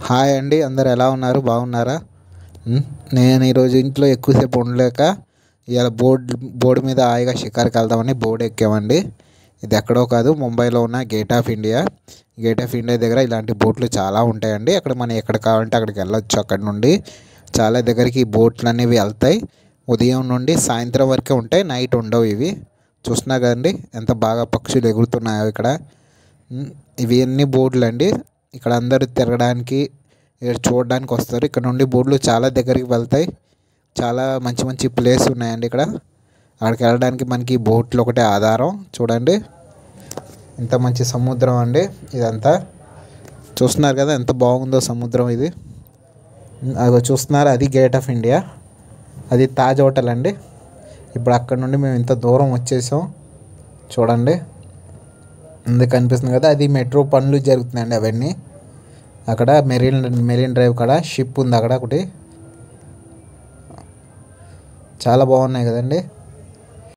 Hi అండి, అందరు ఎలా ఉన్నారు? బాగున్నారా? ఉమ్, నేను ఈరోజు ఇంట్లో ఎక్కువసేపు ఉండలేక ఇవాళ బోర్డు మీద హాయిగా షికారుకి వెళ్దామని బోర్డు ఎక్కామండి. ఇది ఎక్కడో కాదు, ముంబైలో ఉన్న gate of India. Gate of India దగ్గర ఇలాంటి బోట్లు చాలా ఉంటాయండి. అక్కడ మనం ఎక్కడ కావాలంటే అక్కడికి వెళ్ళొచ్చు. అక్కడ నుండి చాలా దగ్గరికి ఈ బోట్లు అనేవి వెళ్తాయి. ఉదయం నుండి సాయంత్రం వరకే ఉంటాయి, నైట్ ఉండవు. ఇవి చూస్తున్నా కదండి ఎంత బాగా పక్షులు ఎగురుతున్నాయో ఇక్కడ. ఇవి ఎన్ని బోర్డులు అండి. ఇక్కడ అందరూ తిరగడానికి, ఇక్కడ చూడడానికి వస్తారు. ఇక్కడ నుండి బోర్డులు చాలా దగ్గరికి వెళ్తాయి. చాలా మంచి మంచి ప్లేస్ ఉన్నాయండి ఇక్కడ. అక్కడికి వెళ్ళడానికి మనకి బోట్లు ఒకటే ఆధారం. చూడండి ఇంత మంచి సముద్రం అండి ఇదంతా. చూస్తున్నారు కదా ఎంత బాగుందో సముద్రం ఇది. అది చూస్తున్నారు, అది గేట్ ఆఫ్ ఇండియా. అది తాజ్ హోటల్ అండి. ఇప్పుడు అక్కడ నుండి మేము ఇంత దూరం వచ్చేసాం. చూడండి ఎందుకు కనిపిస్తుంది కదా, అది మెట్రో పనులు జరుగుతున్నాయండి అవన్నీ. అక్కడ మెరీన్ డ్రైవ్ కాడ షిప్ ఉంది అక్కడ ఒకటి. చాలా బాగున్నాయి కదండి.